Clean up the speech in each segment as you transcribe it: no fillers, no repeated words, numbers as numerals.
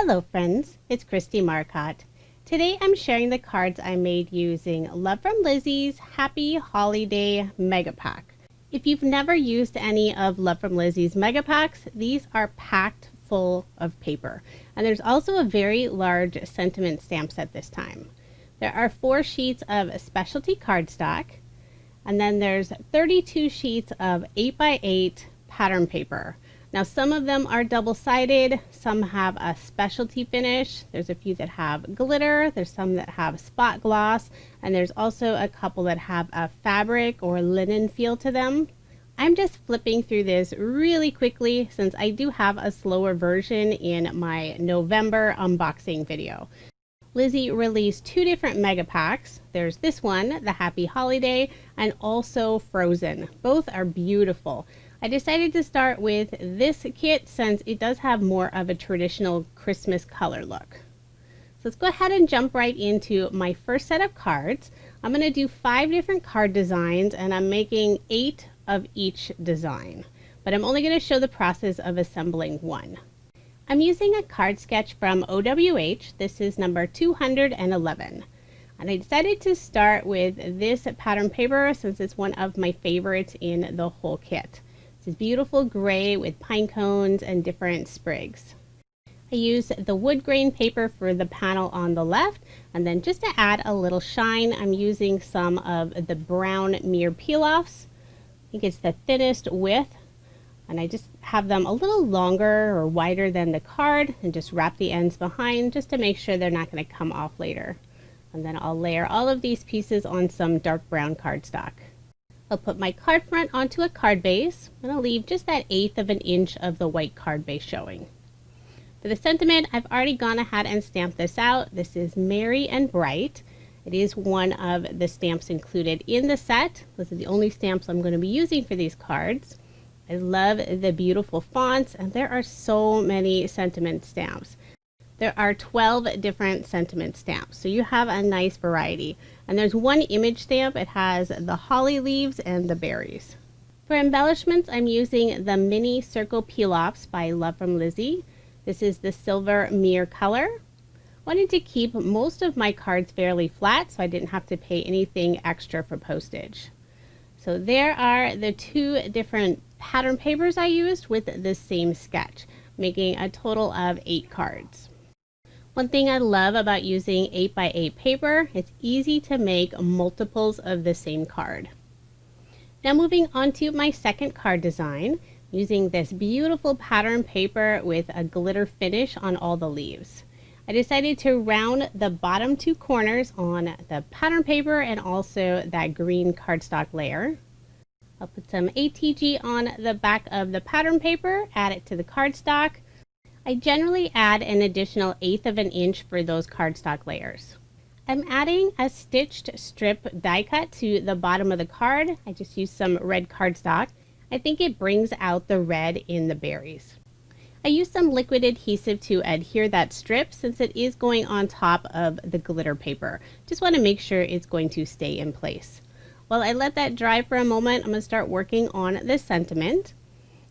Hello friends, it's Kristie Marcotte. Today I'm sharing the cards I made using Love from Lizi's Happy Holiday Mega Pack. If you've never used any of Love from Lizi's Mega Packs, these are packed full of paper. And there's also a very large sentiment stamp set this time. There are 4 sheets of specialty cardstock, and then there's 32 sheets of 8x8 pattern paper. Now some of them are double-sided, some have a specialty finish, there's a few that have glitter, there's some that have spot gloss, and there's also a couple that have a fabric or linen feel to them. I'm just flipping through this really quickly since I do have a slower version in my November unboxing video. Lizi released 2 different mega packs. There's this one, the Happy Holiday, and also Frozen. Both are beautiful. I decided to start with this kit since it does have more of a traditional Christmas color look. So let's go ahead and jump right into my first set of cards. I'm going to do 5 different card designs and I'm making 8 of each design. But I'm only going to show the process of assembling one. I'm using a card sketch from OWH. This is number 211. And I decided to start with this pattern paper since it's one of my favorites in the whole kit. It's beautiful gray with pine cones and different sprigs. I use the wood grain paper for the panel on the left, and then just to add a little shine, I'm using some of the brown mirror peel-offs. I think it's the thinnest width, and I just have them a little longer or wider than the card and just wrap the ends behind just to make sure they're not going to come off later. And then I'll layer all of these pieces on some dark brown cardstock. I'll put my card front onto a card base, and I'll leave just that 1/8 of an inch of the white card base showing. For the sentiment, I've already gone ahead and stamped this out. This is Merry and Bright. It is one of the stamps included in the set. Those are the only stamps I'm going to be using for these cards. I love the beautiful fonts, and there are so many sentiment stamps. There are 12 different sentiment stamps, so you have a nice variety. And there's one image stamp. It has the holly leaves and the berries. For embellishments, I'm using the mini circle peel-offs by Love from Lizi. This is the silver mirror color. I wanted to keep most of my cards fairly flat so I didn't have to pay anything extra for postage. So there are the 2 different pattern papers I used with the same sketch, making a total of 8 cards. One thing I love about using 8x8 paper, it's easy to make multiples of the same card. Now moving on to my second card design, using this beautiful pattern paper with a glitter finish on all the leaves. I decided to round the bottom 2 corners on the pattern paper and also that green cardstock layer. I'll put some ATG on the back of the pattern paper, add it to the cardstock. I generally add an additional 1/8 of an inch for those cardstock layers. I'm adding a stitched strip die cut to the bottom of the card. I just used some red cardstock. I think it brings out the red in the berries. I used some liquid adhesive to adhere that strip since it is going on top of the glitter paper. Just want to make sure it's going to stay in place. While I let that dry for a moment, I'm going to start working on the sentiment.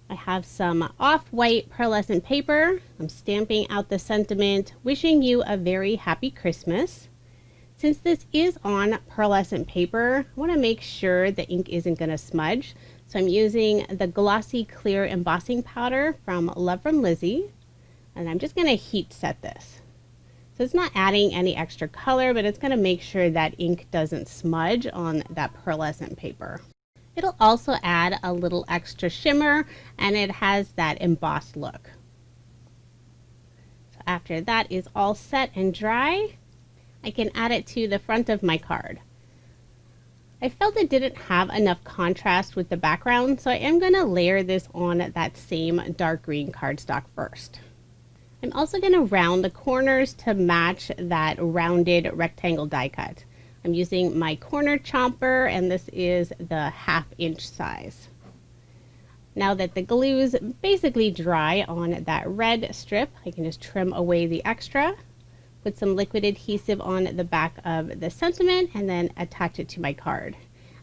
I have some off-white pearlescent paper. I'm stamping out the sentiment, wishing you a very happy Christmas. Since this is on pearlescent paper, I want to make sure the ink isn't going to smudge. So I'm using the Glossy Clear embossing powder from Love from Lizi, and I'm just going to heat set this. So it's not adding any extra color, but it's going to make sure that ink doesn't smudge on that pearlescent paper. It'll also add a little extra shimmer, and it has that embossed look. So after that is all set and dry, I can add it to the front of my card. I felt it didn't have enough contrast with the background, so I am going to layer this on that same dark green cardstock first. I'm also going to round the corners to match that rounded rectangle die cut. I'm using my corner chomper, and this is the 1/2 inch size. Now that the glue is basically dry on that red strip, I can just trim away the extra, put some liquid adhesive on the back of the sentiment, and then attach it to my card.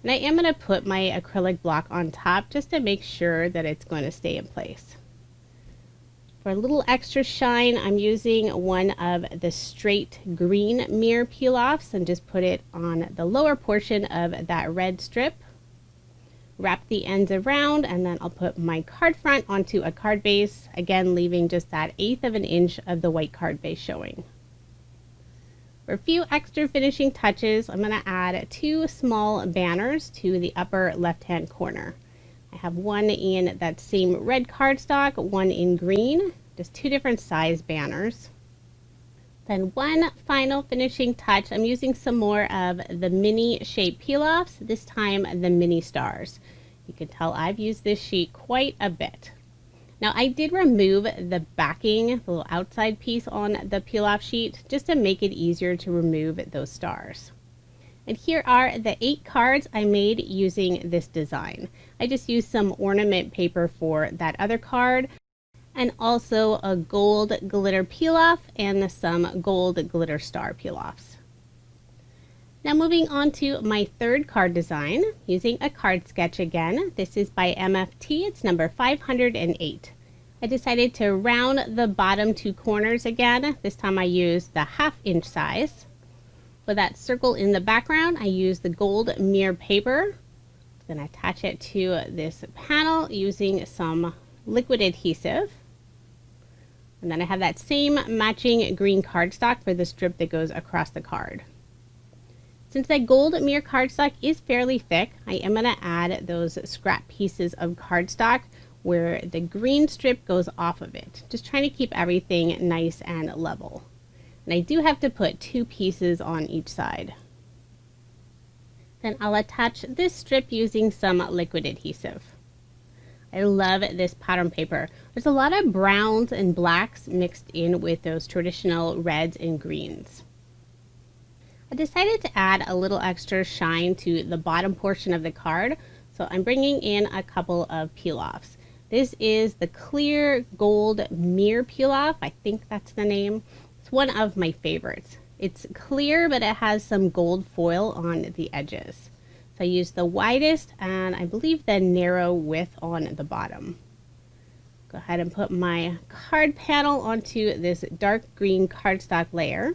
And I am going to put my acrylic block on top just to make sure that it's going to stay in place. For a little extra shine, I'm using one of the straight green mirror peel-offs and just put it on the lower portion of that red strip. Wrap the ends around, and then I'll put my card front onto a card base, again leaving just that 1/8 of an inch of the white card base showing. For a few extra finishing touches, I'm going to add 2 small banners to the upper left-hand corner. I have one in that same red cardstock, one in green, just 2 different size banners. Then one final finishing touch, I'm using some more of the mini shape peel-offs, this time the mini stars. You can tell I've used this sheet quite a bit. Now I did remove the backing, the little outside piece on the peel-off sheet, just to make it easier to remove those stars. And here are the 8 cards I made using this design. I just used some ornament paper for that other card, and also a gold glitter peel-off and some gold glitter star peel-offs. Now moving on to my 3rd card design, using a card sketch again. This is by MFT, it's number 508. I decided to round the bottom 2 corners again. This time I used the 1/2 inch size. For that circle in the background, I use the gold mirror paper. Then I attach it to this panel using some liquid adhesive. And then I have that same matching green cardstock for the strip that goes across the card. Since that gold mirror cardstock is fairly thick, I am going to add those scrap pieces of cardstock where the green strip goes off of it. Just trying to keep everything nice and level. And I do have to put 2 pieces on each side. Then I'll attach this strip using some liquid adhesive. I love this pattern paper. There's a lot of browns and blacks mixed in with those traditional reds and greens. I decided to add a little extra shine to the bottom portion of the card, so I'm bringing in a couple of peel-offs. This is the clear gold mirror peel-off. I think that's the name. It's one of my favorites. It's clear, but it has some gold foil on the edges. So I used the widest and I believe the narrow width on the bottom. Go ahead and put my card panel onto this dark green cardstock layer.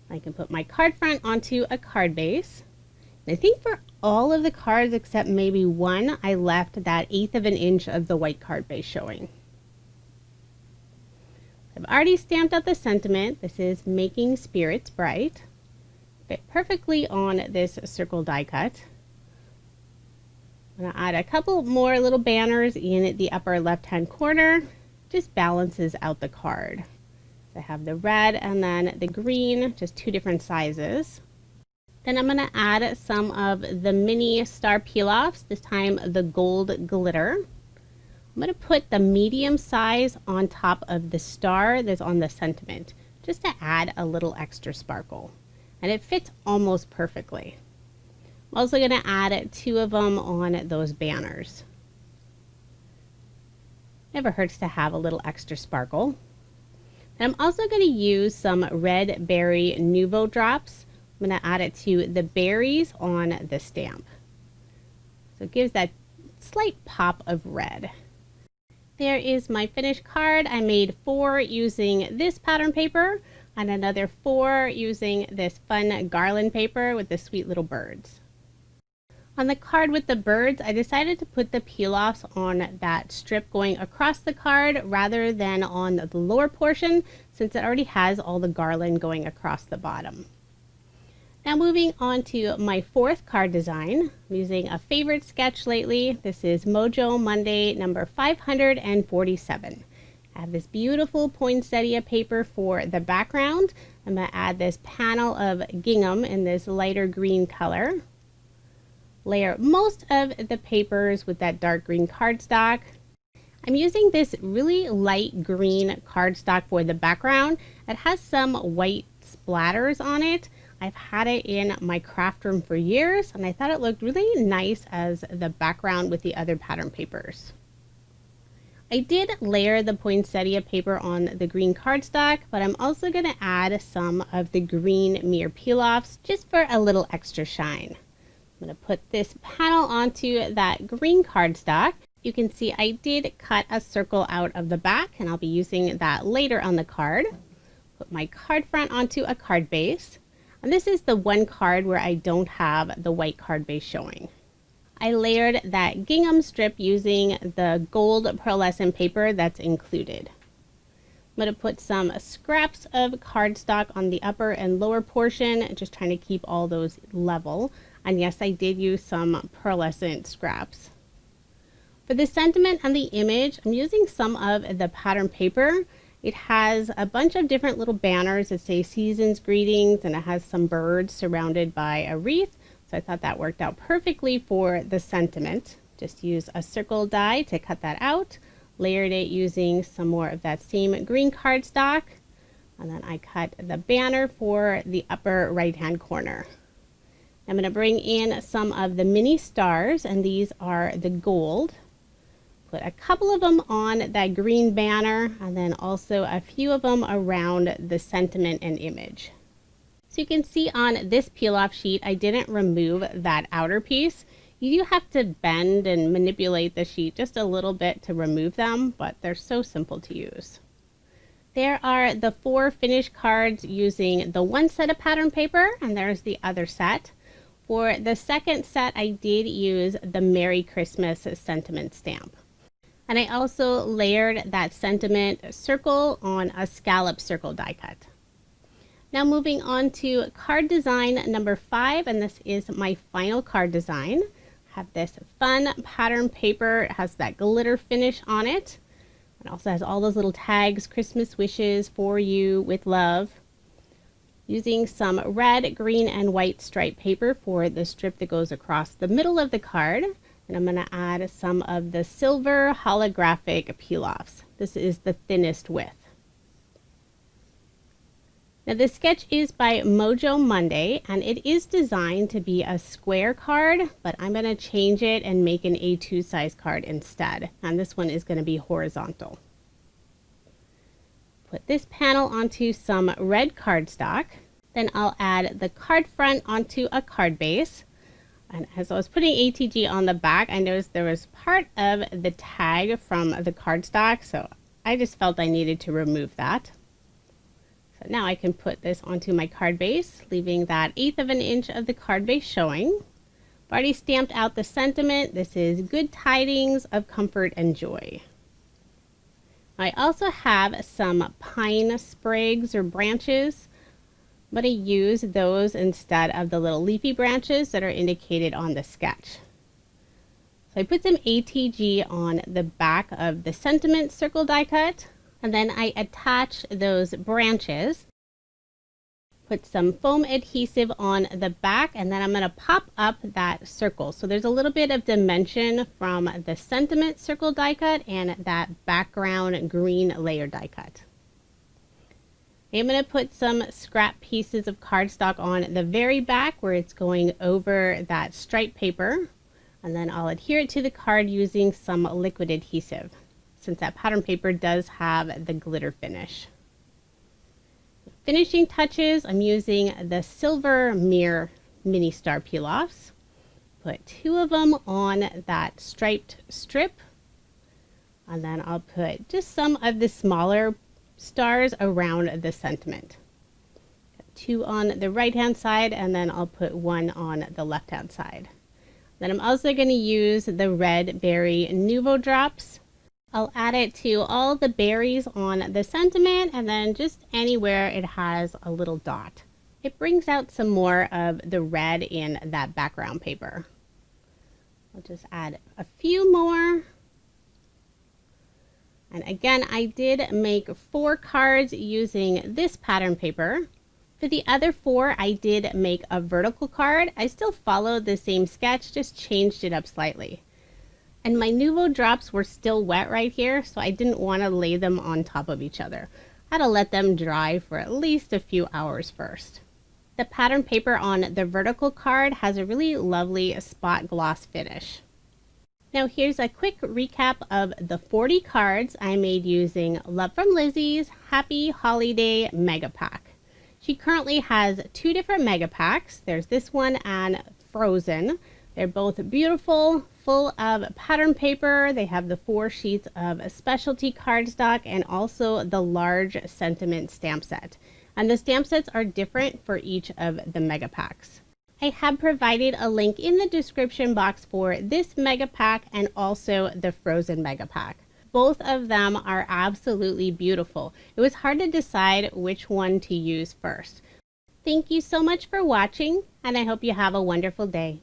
I can put my card front onto a card base. And I think for all of the cards except maybe one, I left that 1/8 of an inch of the white card base showing. I've already stamped out the sentiment. This is Making Spirits Bright. Fit perfectly on this circle die cut. I'm going to add a couple more little banners in the upper left-hand corner. Just balances out the card. I have the red and then the green, just 2 different sizes. Then I'm going to add some of the mini star peel-offs, this time the gold glitter. I'm going to put the medium size on top of the star that's on the sentiment, just to add a little extra sparkle. And it fits almost perfectly. I'm also going to add 2 of them on those banners. Never hurts to have a little extra sparkle. And I'm also going to use some red berry Nuvo drops. I'm going to add it to the berries on the stamp. So it gives that slight pop of red. There is my finished card. I made 4 using this pattern paper and another 4 using this fun garland paper with the sweet little birds. On the card with the birds, I decided to put the peel-offs on that strip going across the card rather than on the lower portion, since it already has all the garland going across the bottom. Now moving on to my 4th card design, I'm using a favorite sketch lately. This is Mojo Monday number 547. I have this beautiful poinsettia paper for the background. I'm going to add this panel of gingham in this lighter green color. Layer most of the papers with that dark green cardstock. I'm using this really light green cardstock for the background. It has some white splatters on it. I've had it in my craft room for years, and I thought it looked really nice as the background with the other pattern papers. I did layer the poinsettia paper on the green cardstock, but I'm also going to add some of the green mirror peel-offs just for a little extra shine. I'm going to put this panel onto that green cardstock. You can see I did cut a circle out of the back, and I'll be using that later on the card. Put my card front onto a card base. And this is the one card where I don't have the white card base showing. I layered that gingham strip using the gold pearlescent paper that's included. I'm going to put some scraps of cardstock on the upper and lower portion, just trying to keep all those level. And yes, I did use some pearlescent scraps. For the sentiment and the image, I'm using some of the pattern paper. It has a bunch of different little banners that say season's greetings, and it has some birds surrounded by a wreath. So I thought that worked out perfectly for the sentiment. Just use a circle die to cut that out. Layered it using some more of that same green cardstock. And then I cut the banner for the upper right hand corner. I'm going to bring in some of the mini stars, and these are the gold. Put a couple of them on that green banner, and then also a few of them around the sentiment and image. So you can see on this peel off sheet, I didn't remove that outer piece. You do have to bend and manipulate the sheet just a little bit to remove them, but they're so simple to use. There are the 4 finished cards using the one set of pattern paper, and there's the other set. For the second set, I did use the Merry Christmas sentiment stamp. And I also layered that sentiment circle on a scallop circle die cut. Now moving on to card design number 5, and this is my final card design. I have this fun pattern paper. It has that glitter finish on it. It also has all those little tags, Christmas wishes for you with love. Using some red, green, and white striped paper for the strip that goes across the middle of the card. And I'm going to add some of the silver holographic peel-offs. This is the thinnest width. Now this sketch is by Mojo Monday, and it is designed to be a square card, but I'm going to change it and make an A2 size card instead. And this one is going to be horizontal. Put this panel onto some red cardstock. Then I'll add the card front onto a card base. And as I was putting ATG on the back, I noticed there was part of the tag from the cardstock, so I just felt I needed to remove that. So now I can put this onto my card base, leaving that 1/8 of an inch of the card base showing. I've already stamped out the sentiment. This is good tidings of comfort and joy. I also have some pine sprigs or branches. I'm going to use those instead of the little leafy branches that are indicated on the sketch. So I put some ATG on the back of the sentiment circle die cut, and then I attach those branches. Put some foam adhesive on the back, and then I'm going to pop up that circle. So there's a little bit of dimension from the sentiment circle die cut and that background green layer die cut. I'm going to put some scrap pieces of cardstock on the very back where it's going over that striped paper, and then I'll adhere it to the card using some liquid adhesive, since that pattern paper does have the glitter finish. Finishing touches, I'm using the silver mirror mini star peel-offs. Put 2 of them on that striped strip, and then I'll put just some of the smaller stars around the sentiment. 2 on the right hand side, and then I'll put 1 on the left hand side. Then I'm also going to use the red berry Nouveau drops. I'll add it to all the berries on the sentiment, and then just anywhere it has a little dot. It brings out some more of the red in that background paper. I'll just add a few more. And again, I did make 4 cards using this pattern paper. For the other 4, I did make a vertical card. I still followed the same sketch, just changed it up slightly. And my Nouveau drops were still wet right here, so I didn't want to lay them on top of each other. I had to let them dry for at least a few hours first. The pattern paper on the vertical card has a really lovely spot gloss finish. Now here's a quick recap of the 40 cards I made using Love From Lizi's Happy Holiday Mega Pack. She currently has 2 different mega packs. There's this one and Frozen. They're both beautiful, full of pattern paper. They have the 4 sheets of a specialty cardstock and also the large sentiment stamp set. And the stamp sets are different for each of the mega packs. I have provided a link in the description box for this mega pack and also the frozen mega pack. Both of them are absolutely beautiful. It was hard to decide which one to use first. Thank you so much for watching, and I hope you have a wonderful day.